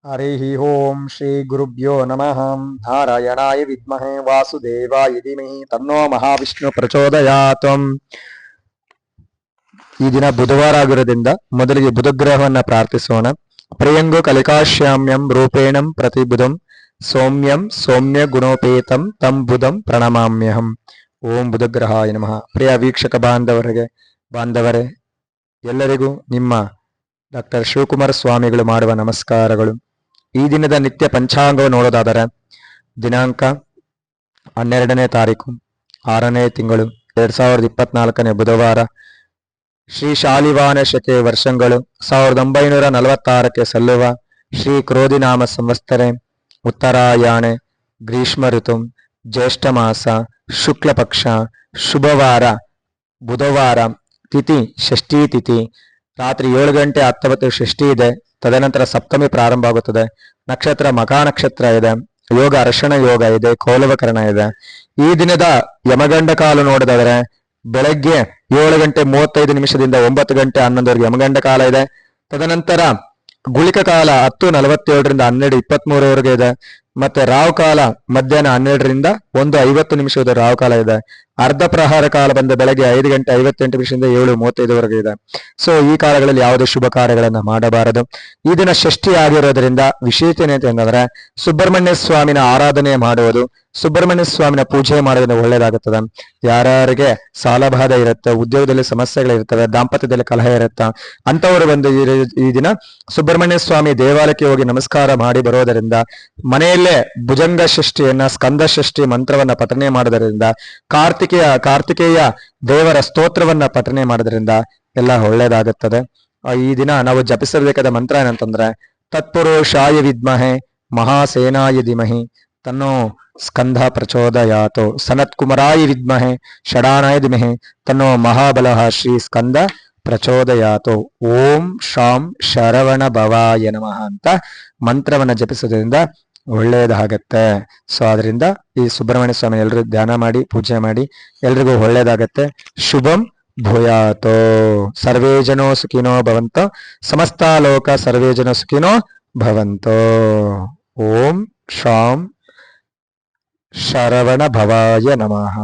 हरिः ओं श्री गुरुभ्यो नमः। नारायणाय विद्महे वासुदेवाय धीमहि तन्नो ಮಹಾವಿಷ್ಣು ಪ್ರಚೋದಯಾತ್. ಈ ದಿನ ಬುಧವಾರ ಆಗಿರೋದ್ರಿಂದ ಮೊದಲಿಗೆ ಬುಧಗ್ರಹವನ್ನ ಪ್ರಾರ್ಥಿಸೋಣ. ಪ್ರಿಯಂಗೋ ಕಲಿಕಾಶ್ಯಾಮ್ಯಂ ರೂಪೇಣಂ ಪ್ರತಿಬುಧಂ ಸೌಮ್ಯಂ ಸೌಮ್ಯ ಗುಣೋಪೇತಂ ತಂ ಬುಧಂ ಪ್ರಣಮಾಮ್ಯಹಂ. ಓಂ ಬುಧಗ್ರಹಾಯ ನಮಃ. ಪ್ರಿಯ ವೀಕ್ಷಕ ಬಾಂಧವರೇ, ಎಲ್ಲರಿಗೂ ನಿಮ್ಮ ಡಾಕ್ಟರ್ ಶಿವಕುಮಾರ ಸ್ವಾಮಿಗಳು ಮಾಡುವ ನಮಸ್ಕಾರಗಳು. ಈ ದಿನದ ನಿತ್ಯ ಪಂಚಾಂಗವನ್ನು ನೋಡೋದಾದರೆ ದಿನಾಂಕ 12ನೇ ತಾರೀಕು 6ನೇ ತಿಂಗಳು 2024 ಬುಧವಾರ, ಶ್ರೀ ಶಾಲಿವಾನ ಶಕೆ ವರ್ಷಗಳು 1946 ಸಲ್ಲುವ ಶ್ರೀ ಕ್ರೋಧಿನಾಮ ಸಂವತ್ಸರೆ ಉತ್ತರಾಯಣೆ ಗ್ರೀಷ್ಮ ಋತು ಜ್ಯೇಷ್ಠ ಮಾಸ ಶುಕ್ಲ ಪಕ್ಷ ಶುಭವಾರ ಬುಧವಾರ, ತಿಥಿ ಷಷ್ಠಿ ತಿಥಿ, ರಾತ್ರಿ 7 ಗಂಟೆ 19 ಷಷ್ಠಿ ಇದೆ. ತದನಂತರ ಸಪ್ತಮಿ ಪ್ರಾರಂಭ ಆಗುತ್ತದೆ. ನಕ್ಷತ್ರ ಮಖಾ ನಕ್ಷತ್ರ ಇದೆ. ಯೋಗ ಅರ್ಶನ ಯೋಗ ಇದೆ. ಕೌಲವಕರಣ ಇದೆ. ಈ ದಿನದ ಯಮಗಂಡ ಕಾಲ ನೋಡಿದರೆ ಬೆಳಗ್ಗೆ 7 ಗಂಟೆ 35 ನಿಮಿಷದಿಂದ 9 ಗಂಟೆ 11 ಯಮಗಂಡ ಕಾಲ ಇದೆ. ತದನಂತರ ಗುಳಿಕ ಕಾಲ 10:47 12:23 ಇದೆ. ಮತ್ತೆ ರಾವ್ ಕಾಲ ಮಧ್ಯಾಹ್ನ 12 1:50 ನಿಮಿಷದ ರಾವ್ ಕಾಲ ಇದೆ. ಅರ್ಧ ಪ್ರಹಾರ ಕಾಲ ಬಂದ ಬೆಳಗ್ಗೆ 5 ಗಂಟೆ 58 ನಿಮಿಷದಿಂದ 7:35 ಇದೆ. ಸೊ ಈ ಕಾಲಗಳಲ್ಲಿ ಯಾವುದೇ ಶುಭ ಕಾರ್ಯಗಳನ್ನ ಮಾಡಬಾರದು. ಈ ದಿನ ಷಷ್ಠಿ ಆಗಿರೋದ್ರಿಂದ ವಿಶೇಷತೆ ಅಂತಂದ್ರೆ ಸುಬ್ರಹ್ಮಣ್ಯ ಸ್ವಾಮಿನ ಆರಾಧನೆ ಮಾಡುವುದು, ಸುಬ್ರಹ್ಮಣ್ಯ ಸ್ವಾಮಿನ ಪೂಜೆ ಮಾಡೋದ್ರಿಂದ ಒಳ್ಳೇದಾಗುತ್ತದೆ. ಯಾರ್ಯಾರಿಗೆ ಸಾಲಬಾಧ ಇರುತ್ತೆ, ಉದ್ಯೋಗದಲ್ಲಿ ಸಮಸ್ಯೆಗಳಿರ್ತವೆ, ದಾಂಪತ್ಯದಲ್ಲಿ ಕಲಹ ಇರುತ್ತೆ, ಅಂತವರು ಬಂದು ಈ ದಿನ ಸುಬ್ರಹ್ಮಣ್ಯ ಸ್ವಾಮಿ ದೇವಾಲಯಕ್ಕೆ ಹೋಗಿ ನಮಸ್ಕಾರ ಮಾಡಿ ಬರೋದರಿಂದ, ಮನೆಯಲ್ಲೇ ಭುಜಂಗ ಷಷ್ಠಿಯನ್ನ ಸ್ಕಂದ ಷಷ್ಠಿ ಮಂತ್ರವನ್ನ ಪಠನೆ ಮಾಡೋದರಿಂದ, ಕಾರ್ತಿಕೇಯ ದೇವರ ಸ್ತೋತ್ರವನ್ನ ಪಠನೆ ಮಾಡೋದ್ರಿಂದ ಎಲ್ಲ ಒಳ್ಳೇದಾಗುತ್ತದೆ. ಈ ದಿನ ನಾವು ಜಪಿಸಬೇಕಾದ ಮಂತ್ರ ಏನಂತಂದ್ರೆ ತತ್ಪುರುಷಾಯ ವಿದ್ಮಹೆ ಮಹಾಸೇನಾಯ ಧಿಮಹಿ ತನ್ನೋ ಸ್ಕಂಧ ಪ್ರಚೋದಯಾತೋ, ಸನತ್ ಕುಮಾರಾಯ ವಿದ್ಮಹೆ ಷಡಾನಾಯ ಧಿಮಹಿ ತನ್ನೋ ಮಹಾಬಲಃ ಶ್ರೀ ಸ್ಕಂದ ಪ್ರಚೋದಯಾತೋ. ಓಂ ಶಾಂ ಶರವಣ ಭವಾಯ ನಮಃ ಅಂತ ಮಂತ್ರವನ್ನ ಜಪಿಸೋದ್ರಿಂದ ಒಳ್ಳೇದಾಗತ್ತೆ. ಸೊ ಆದ್ರಿಂದ ಈ ಸುಬ್ರಹ್ಮಣ್ಯ ಸ್ವಾಮಿ ಎಲ್ರು ಧ್ಯಾನ ಮಾಡಿ ಪೂಜೆ ಮಾಡಿ, ಎಲ್ರಿಗೂ ಒಳ್ಳೇದಾಗತ್ತೆ. ಶುಭಂ ಭೂಯಾತೋ. ಸರ್ವೇ ಜನೋ ಸುಖಿನೋ ಭವಂತೋ, ಸಮಸ್ತ ಲೋಕ ಸರ್ವೇ ಜನೋ ಸುಖಿನೋ ಭವಂತೋ. ಓಂ ಶಾಂ ಶರವಣ ಭವಾಯ ನಮಃ.